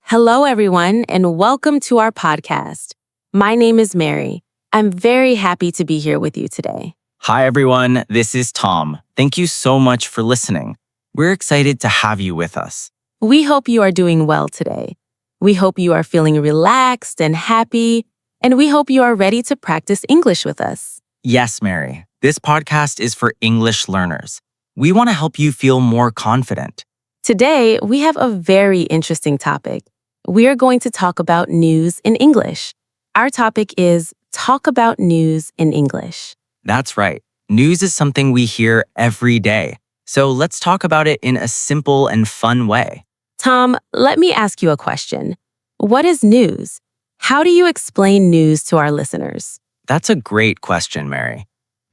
Hello, everyone, and welcome to our podcast. My name is Mary. I'm very happy to be here with you today. Hi, everyone. This is Tom. Thank you so much for listening. We're excited to have you with us. We hope you are doing well today. We hope you are feeling relaxed and happy, and we hope you are ready to practice English with us. Yes, Mary. This podcast is for English learners. We want to help you feel more confident. Today, we have a very interesting topic. We are going to talk about news in English. Our topic is Talk About News in English. That's right. News is something we hear every day. So let's talk about it in a simple and fun way. Tom, let me ask you a question. What is news? How do you explain news to our listeners? That's a great question, Mary.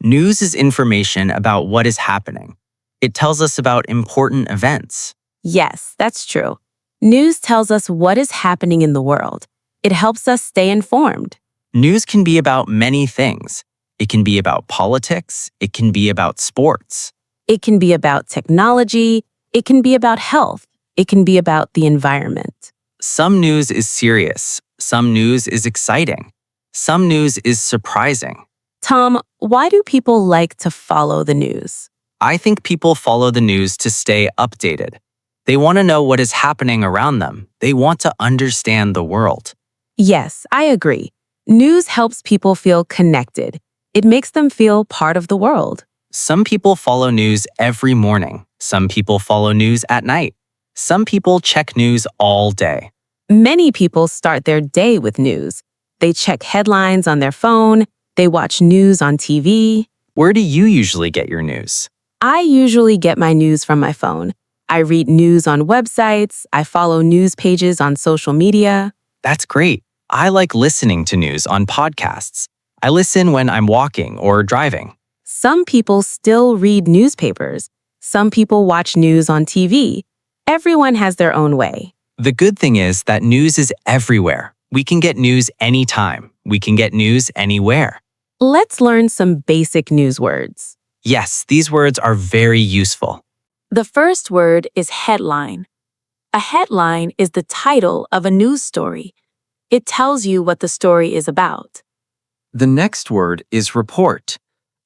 News is information about what is happening. It tells us about important events. Yes, that's true. News tells us what is happening in the world. It helps us stay informed. News can be about many things. It can be about politics. It can be about sports. It can be about technology. It can be about health. It can be about the environment. Some news is serious. Some news is exciting. Some news is surprising. Tom, why do people like to follow the news? I think people follow the news to stay updated. They want to know what is happening around them. They want to understand the world. Yes, I agree. News helps people feel connected. It makes them feel part of the world. Some people follow news every morning. Some people follow news at night. Some people check news all day. Many people start their day with news. They check headlines on their phone. They watch news on TV. Where do you usually get your news? I usually get my news from my phone. I read news on websites. I follow news pages on social media. That's great. I like listening to news on podcasts. I listen when I'm walking or driving. Some people still read newspapers. Some people watch news on TV. Everyone has their own way. The good thing is that news is everywhere. We can get news anytime. We can get news anywhere. Let's learn some basic news words. Yes, these words are very useful. The first word is headline. A headline is the title of a news story. It tells you what the story is about. The next word is report.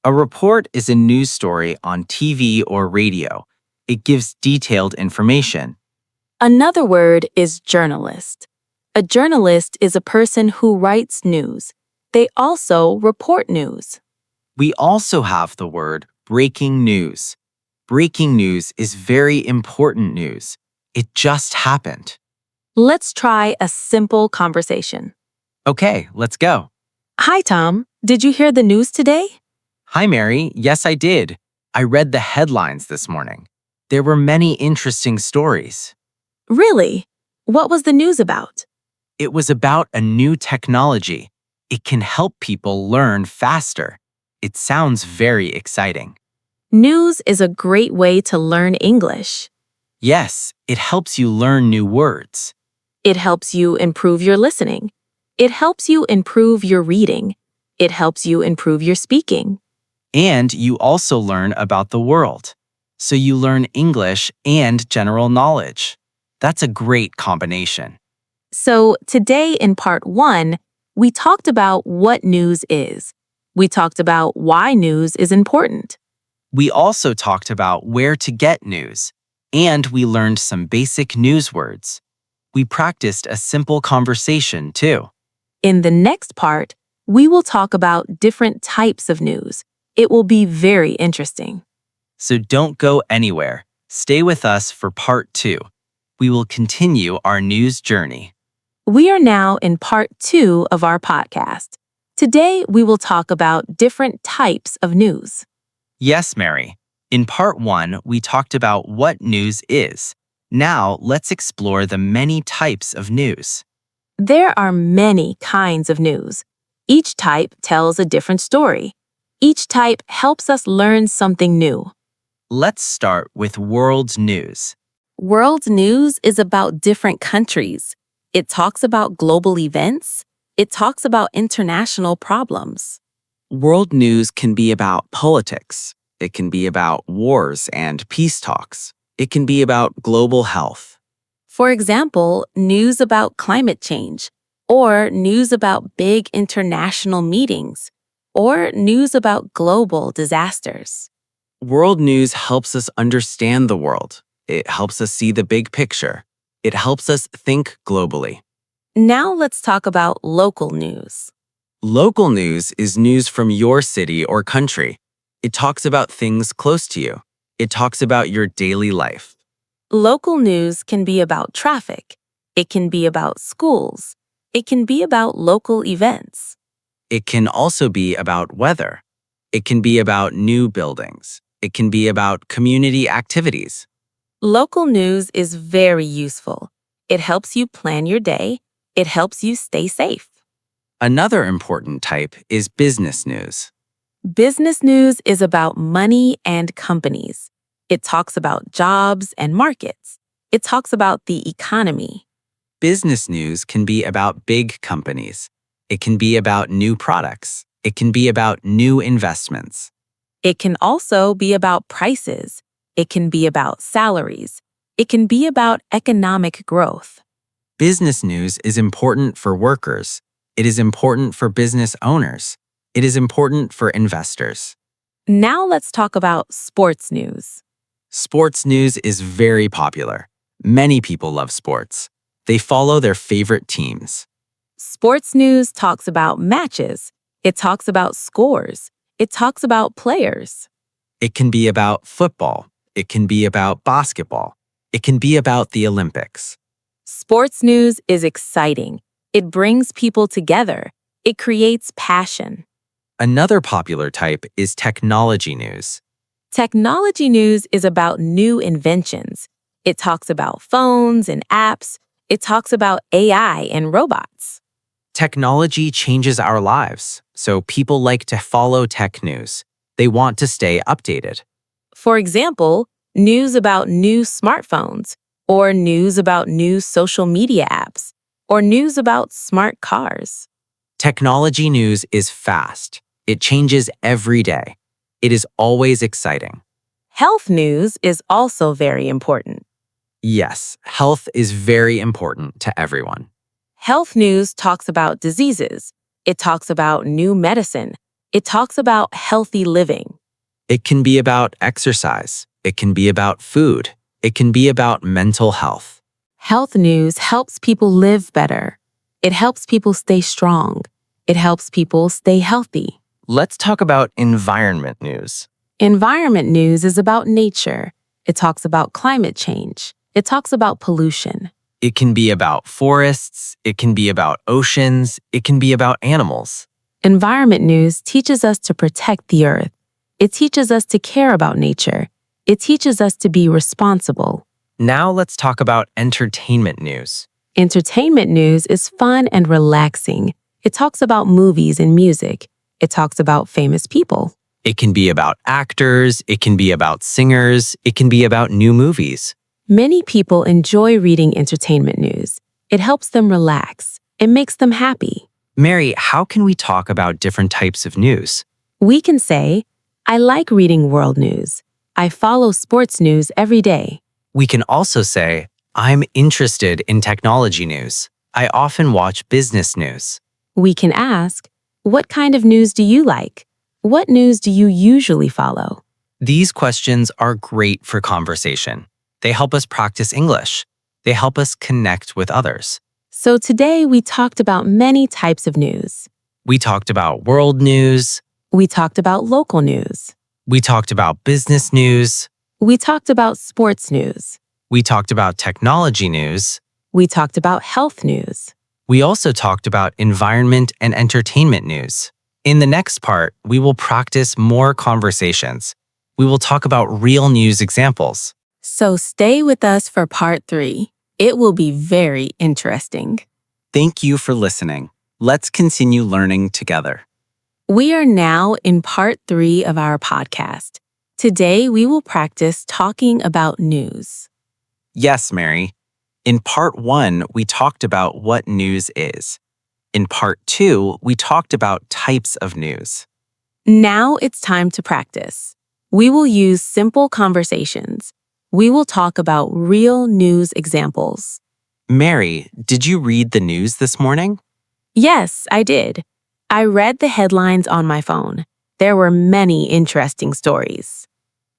A report is a news story on TV or radio. It gives detailed information. Another word is journalist. A journalist is a person who writes news. They also report news. We also have the word breaking news. Breaking news is very important news. It just happened. Let's try a simple conversation. Okay, let's go. Hi, Tom. Did you hear the news today? Hi, Mary. Yes, I did. I read the headlines this morning. There were many interesting stories. Really? What was the news about? It was about a new technology. It can help people learn faster. It sounds very exciting. News is a great way to learn English. Yes, it helps you learn new words. It helps you improve your listening. It helps you improve your reading. It helps you improve your speaking. And you also learn about the world. So you learn English and general knowledge. That's a great combination. So today in part 1, we talked about what news is. We talked about why news is important. We also talked about where to get news, and we learned some basic news words. We practiced a simple conversation, too. In the next part, we will talk about different types of news. It will be very interesting. So don't go anywhere. Stay with us for part 2. We will continue our news journey. We are now in part 2 of our podcast. Today, we will talk about different types of news. Yes, Mary. In part 1, we talked about what news is. Now, let's explore the many types of news. There are many kinds of news. Each type tells a different story. Each type helps us learn something new. Let's start with world news. World news is about different countries. It talks about global events. It talks about international problems. World news can be about politics. It can be about wars and peace talks. It can be about global health. For example, news about climate change, or news about big international meetings, or news about global disasters. World news helps us understand the world. It helps us see the big picture. It helps us think globally. Now let's talk about local news. Local news is news from your city or country. It talks about things close to you. It talks about your daily life. Local news can be about traffic. It can be about schools. It can be about local events. It can also be about weather. It can be about new buildings. It can be about community activities. Local news is very useful. It helps you plan your day. It helps you stay safe. Another important type is business news. Business news is about money and companies. It talks about jobs and markets. It talks about the economy. Business news can be about big companies. It can be about new products. It can be about new investments. It can also be about prices. It can be about salaries. It can be about economic growth. Business news is important for workers. It is important for business owners. It is important for investors. Now let's talk about sports news. Sports news is very popular. Many people love sports. They follow their favorite teams. Sports news talks about matches. It talks about scores. It talks about players. It can be about football. It can be about basketball. It can be about the Olympics. Sports news is exciting. It brings people together. It creates passion. Another popular type is technology news. Technology news is about new inventions. It talks about phones and apps. It talks about AI and robots. Technology changes our lives, so people like to follow tech news. They want to stay updated. For example, news about new smartphones, or news about new social media apps, or news about smart cars. Technology news is fast. It changes every day. It is always exciting. Health news is also very important. Yes, health is very important to everyone. Health news talks about diseases. It talks about new medicine. It talks about healthy living. It can be about exercise. It can be about food. It can be about mental health. Health news helps people live better. It helps people stay strong. It helps people stay healthy. Let's talk about environment news. Environment news is about nature. It talks about climate change. It talks about pollution. It can be about forests. It can be about oceans. It can be about animals. Environment news teaches us to protect the earth. It teaches us to care about nature. It teaches us to be responsible. Now let's talk about entertainment news. Entertainment news is fun and relaxing. It talks about movies and music. It talks about famous people. It can be about actors. It can be about singers. It can be about new movies. Many people enjoy reading entertainment news. It helps them relax. It makes them happy. Mary, how can we talk about different types of news? We can say, I like reading world news. I follow sports news every day. We can also say, I'm interested in technology news. I often watch business news. We can ask, what kind of news do you like? What news do you usually follow? These questions are great for conversation. They help us practice English. They help us connect with others. So today we talked about many types of news. We talked about world news. We talked about local news. We talked about business news. We talked about sports news. We talked about technology news. We talked about health news. We also talked about environment and entertainment news. In the next part, we will practice more conversations. We will talk about real news examples. So stay with us for part 3. It will be very interesting. Thank you for listening. Let's continue learning together. We are now in part 3 of our podcast. Today, we will practice talking about news. Yes, Mary. In part 1, we talked about what news is. In part 2, we talked about types of news. Now it's time to practice. We will use simple conversations. We will talk about real news examples. Mary, did you read the news this morning? Yes, I did. I read the headlines on my phone. There were many interesting stories.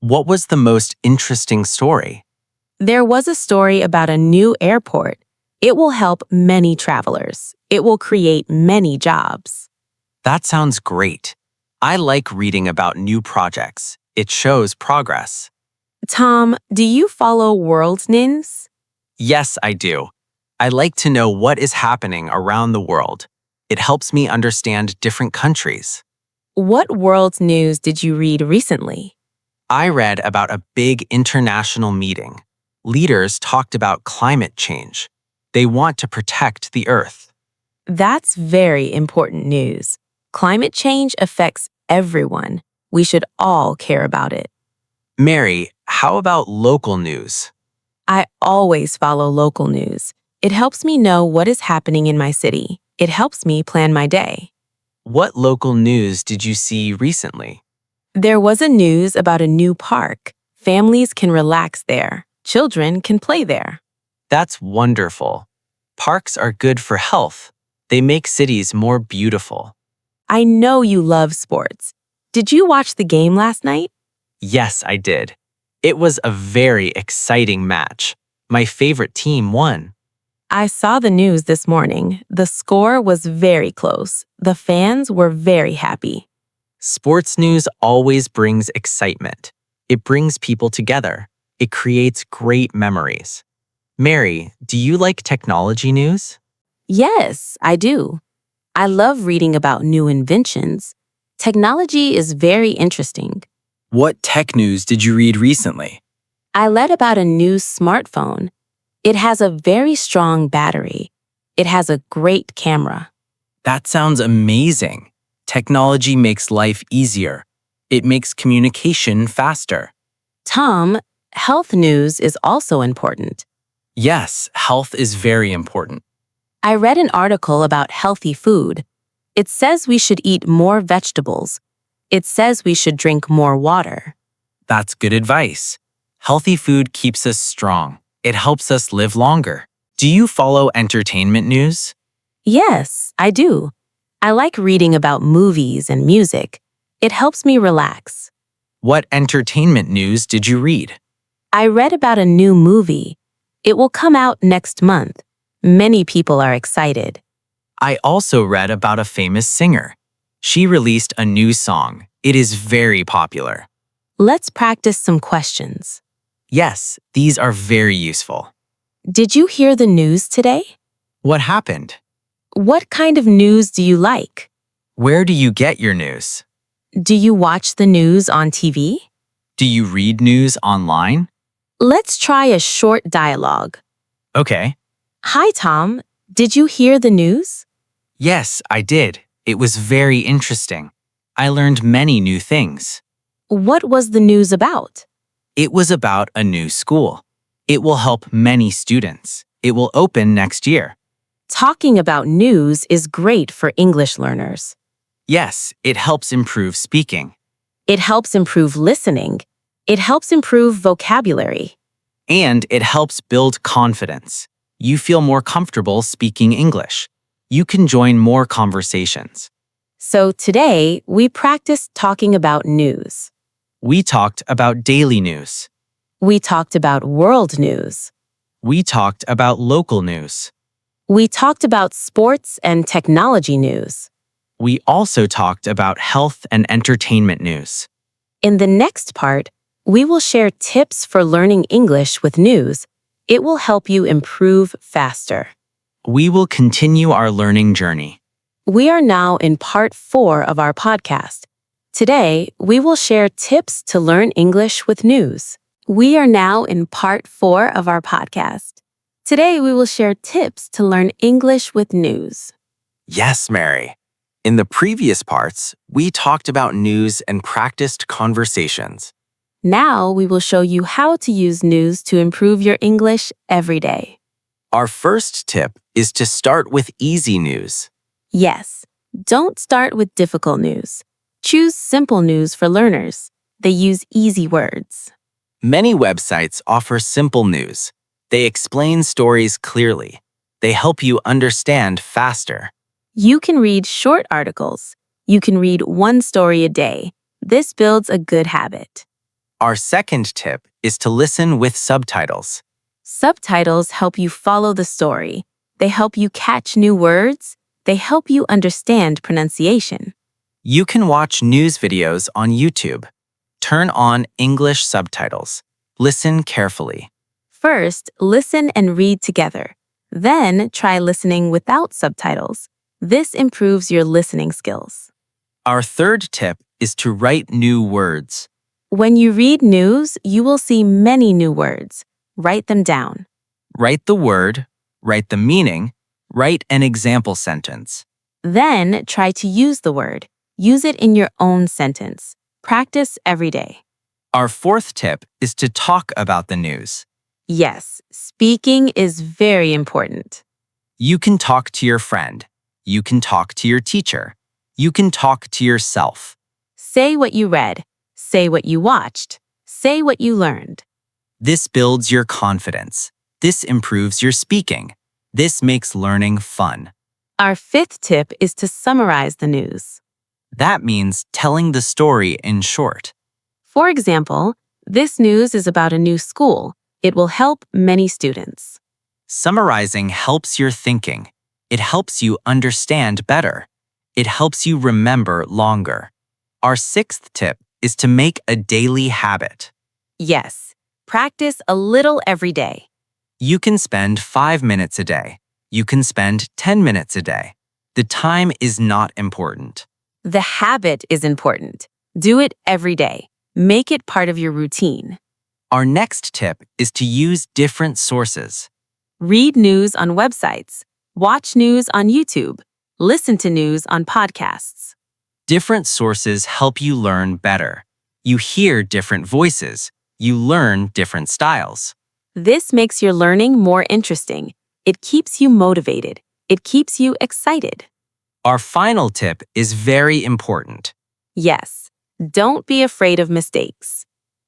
What was the most interesting story? There was a story about a new airport. It will help many travelers. It will create many jobs. That sounds great. I like reading about new projects. It shows progress. Tom, do you follow world news? Yes, I do. I like to know what is happening around the world. It helps me understand different countries. What world news did you read recently? I read about a big international meeting. Leaders talked about climate change. They want to protect the Earth. That's very important news. Climate change affects everyone. We should all care about it. Mary, how about local news? I always follow local news. It helps me know what is happening in my city. It helps me plan my day. What local news did you see recently? There was a news about a new park. Families can relax there. Children can play there. That's wonderful. Parks are good for health. They make cities more beautiful. I know you love sports. Did you watch the game last night? Yes, I did. It was a very exciting match. My favorite team won. I saw the news this morning. The score was very close. The fans were very happy. Sports news always brings excitement. It brings people together. It creates great memories. Mary, do you like technology news? Yes, I do. I love reading about new inventions. Technology is very interesting. What tech news did you read recently? I read about a new smartphone. It has a very strong battery. It has a great camera. That sounds amazing. Technology makes life easier. It makes communication faster. Tom, health news is also important. Yes, health is very important. I read an article about healthy food. It says we should eat more vegetables. It says we should drink more water. That's good advice. Healthy food keeps us strong. It helps us live longer. Do you follow entertainment news? Yes, I do. I like reading about movies and music. It helps me relax. What entertainment news did you read? I read about a new movie. It will come out next month. Many people are excited. I also read about a famous singer. She released a new song. It is very popular. Let's practice some questions. Yes, these are very useful. Did you hear the news today? What happened? What kind of news do you like? Where do you get your news? Do you watch the news on TV? Do you read news online? Let's try a short dialogue. Okay. Hi, Tom. Did you hear the news? Yes, I did. It was very interesting. I learned many new things. What was the news about? It was about a new school. It will help many students. It will open next year. Talking about news is great for English learners. Yes, it helps improve speaking. It helps improve listening. It helps improve vocabulary. And it helps build confidence. You feel more comfortable speaking English. You can join more conversations. So today, we practiced talking about news. We talked about daily news. We talked about world news. We talked about local news. We talked about sports and technology news. We also talked about health and entertainment news. In the next part, we will share tips for learning English with news. It will help you improve faster. We will continue our learning journey. We are now in part 4 of our podcast. Today, we will share tips to learn English with news. We are now in part 4 of our podcast. Today, we will share tips to learn English with news. Yes, Mary. In the previous parts, we talked about news and practiced conversations. Now, we will show you how to use news to improve your English every day. Our first tip is to start with easy news. Yes, don't start with difficult news. Choose simple news for learners. They use easy words. Many websites offer simple news. They explain stories clearly. They help you understand faster. You can read short articles. You can read one story a day. This builds a good habit. Our second tip is to listen with subtitles. Subtitles help you follow the story. They help you catch new words. They help you understand pronunciation. You can watch news videos on YouTube. Turn on English subtitles. Listen carefully. First, listen and read together. Then, try listening without subtitles. This improves your listening skills. Our third tip is to write new words. When you read news, you will see many new words. Write them down. Write the word, write the meaning, write an example sentence. Then, try to use the word. Use it in your own sentence. Practice every day. Our fourth tip is to talk about the news. Yes, speaking is very important. You can talk to your friend. You can talk to your teacher. You can talk to yourself. Say what you read. Say what you watched. Say what you learned. This builds your confidence. This improves your speaking. This makes learning fun. Our fifth tip is to summarize the news. That means telling the story in short. For example, this news is about a new school. It will help many students. Summarizing helps your thinking. It helps you understand better. It helps you remember longer. Our sixth tip is to make a daily habit. Yes, practice a little every day. You can spend 5 minutes a day. You can spend 10 minutes a day. The time is not important. The habit is important. Do it every day. Make it part of your routine. Our next tip is to use different sources. Read news on websites. Watch news on YouTube. Listen to news on podcasts. Different sources help you learn better. You hear different voices. You learn different styles. This makes your learning more interesting. It keeps you motivated. It keeps you excited. Our final tip is very important. Yes, don't be afraid of mistakes.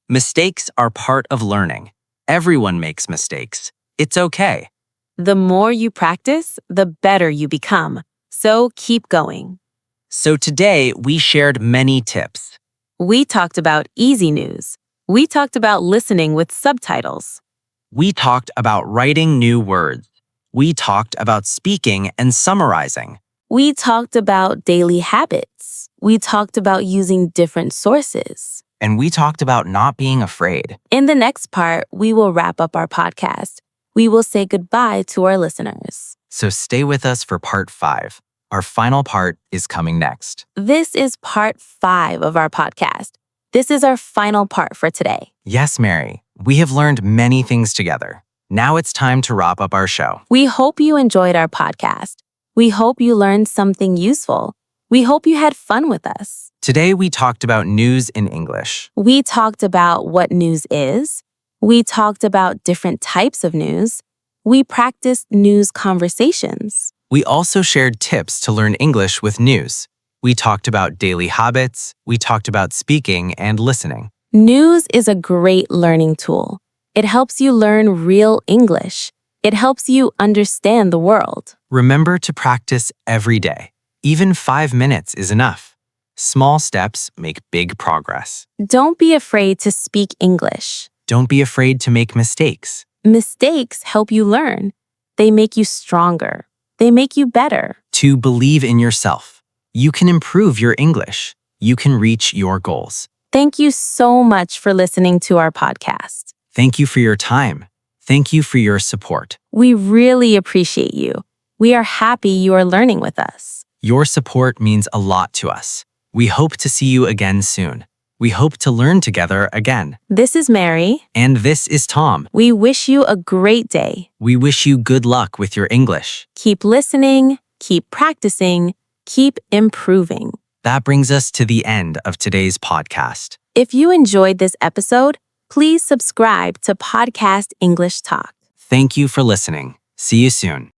Mistakes are part of learning. Everyone makes mistakes. It's okay. The more you practice, the better you become. So keep going. So today we shared many tips. We talked about easy news. We talked about listening with subtitles. We talked about writing new words. We talked about speaking and summarizing. We talked about daily habits. We talked about using different sources. And we talked about not being afraid. In the next part, we will wrap up our podcast. We will say goodbye to our listeners. So stay with us for part 5. Our final part is coming next. This is part 5 of our podcast. This is our final part for today. Yes, Mary, we have learned many things together. Now it's time to wrap up our show. We hope you enjoyed our podcast. We hope you learned something useful. We hope you had fun with us. Today we talked about news in English. We talked about what news is. We talked about different types of news. We practiced news conversations. We also shared tips to learn English with news. We talked about daily habits. We talked about speaking and listening. News is a great learning tool. It helps you learn real English. It helps you understand the world. Remember to practice every day. Even 5 minutes is enough. Small steps make big progress. Don't be afraid to speak English. Don't be afraid to make mistakes. Mistakes help you learn. They make you stronger. They make you better. To believe in yourself. You can improve your English. You can reach your goals. Thank you so much for listening to our podcast. Thank you for your time. Thank you for your support. We really appreciate you. We are happy you are learning with us. Your support means a lot to us. We hope to see you again soon. We hope to learn together again. This is Mary. And this is Tom. We wish you a great day. We wish you good luck with your English. Keep listening, keep practicing, keep improving. That brings us to the end of today's podcast. If you enjoyed this episode, please subscribe to Podcast English Talk. Thank you for listening. See you soon.